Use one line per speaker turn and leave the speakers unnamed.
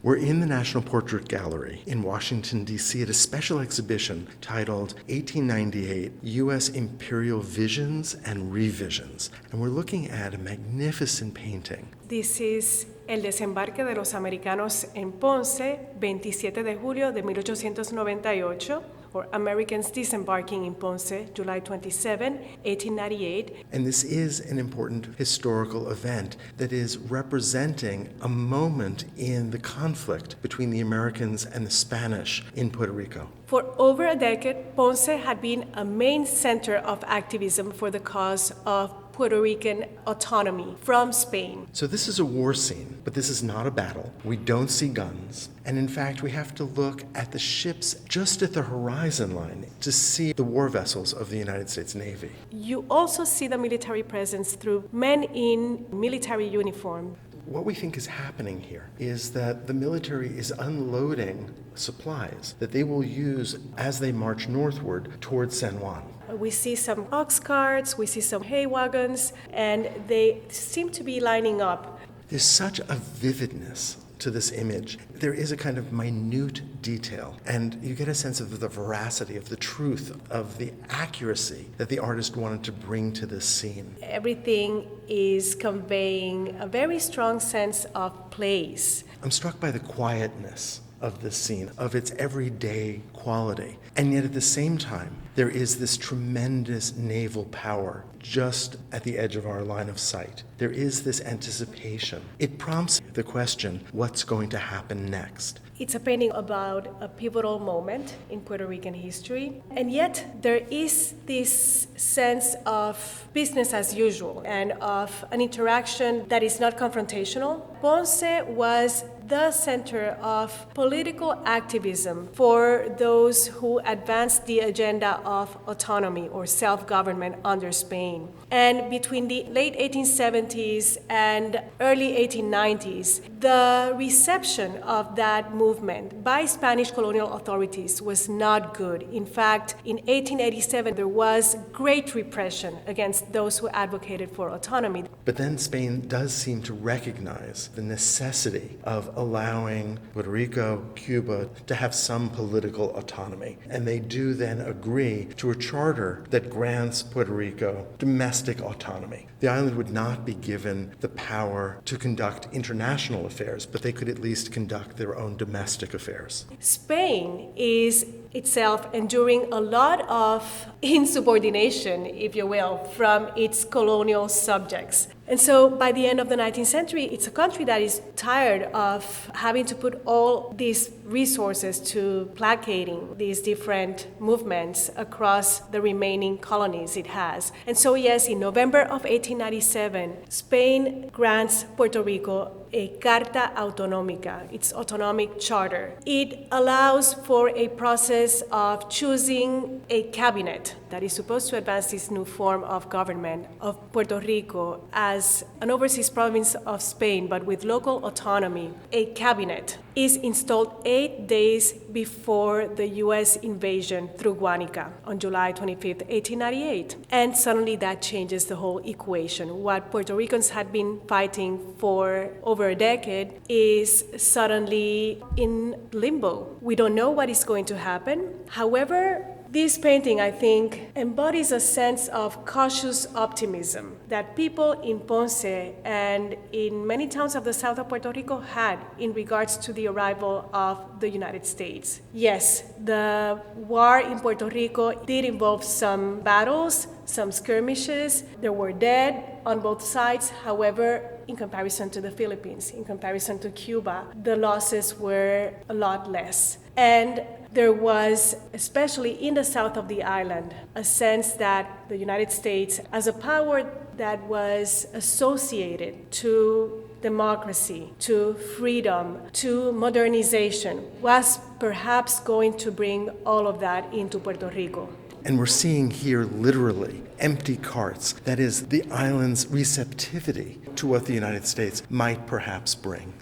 We're in the National Portrait Gallery in Washington, D.C. at a special exhibition titled 1898 U.S. Imperial Visions and Revisions. And we're looking at a magnificent painting.
This is el desembarque de los americanos en Ponce, 27 de julio de 1898, or Americans disembarking in Ponce, July 27, 1898.
And this is an important historical event that is representing a moment in the conflict between the Americans and the Spanish in Puerto Rico.
For over a decade, Ponce had been a main center of activism for the cause of Puerto Rican autonomy from Spain.
So this is a war scene, but this is not a battle. We don't see guns. And in fact, we have to look at the ships just at the horizon line to see the war vessels of the United States Navy.
You also see the military presence through men in military uniform.
What we think is happening here is that the military is unloading supplies that they will use as they march northward towards San Juan.
We see some ox carts, we see some hay wagons, and they seem to be lining up.
There's such a vividness to this image. There is a kind of minute detail, and you get a sense of the veracity, of the truth, of the accuracy that the artist wanted to bring to this scene.
Everything is conveying a very strong sense of place.
I'm struck by the quietness of this scene, of its everyday quality. And yet at the same time, there is this tremendous naval power just at the edge of our line of sight. There is this anticipation. It prompts the question, what's going to happen next?
It's a painting about a pivotal moment in Puerto Rican history, and yet there is this sense of business as usual and of an interaction that is not confrontational. Ponce was the center of political activism for those who advanced the agenda of autonomy or self-government under Spain. And between the late 1870s and early 1890s, the reception of that movement by Spanish colonial authorities was not good. In fact, in 1887, there was great repression against those who advocated for autonomy.
But then Spain does seem to recognize the necessity of allowing Puerto Rico, Cuba, to have some political autonomy. And they do then agree to a charter that grants Puerto Rico domestic autonomy. The island would not be given the power to conduct international affairs, but they could at least conduct their own domestic affairs.
Spain is itself enduring a lot of insubordination, if you will, from its colonial subjects. And so by the end of the 19th century, it's a country that is tired of having to put all these resources to placating these different movements across the remaining colonies it has. And so yes, in November of 1897, Spain grants Puerto Rico a Carta Autonómica, its autonomic charter. It allows for a process of choosing a cabinet that is supposed to advance this new form of government of Puerto Rico as an overseas province of Spain, but with local autonomy. A cabinet is installed 8 days before the U.S. invasion through Guánica on July 25, 1898. And suddenly that changes the whole equation. What Puerto Ricans had been fighting for over a decade is suddenly in limbo. We don't know what is going to happen. However, this painting, I think, embodies a sense of cautious optimism that people in Ponce and in many towns of the south of Puerto Rico had in regards to the arrival of the United States. Yes, the war in Puerto Rico did involve some battles, some skirmishes. There were dead on both sides. However, in comparison to the Philippines, in comparison to Cuba, the losses were a lot less. And there was, especially in the south of the island, a sense that the United States, as a power that was associated to democracy, to freedom, to modernization, was perhaps going to bring all of that into Puerto Rico.
And we're seeing here literally empty carts. That is the island's receptivity to what the United States might perhaps bring.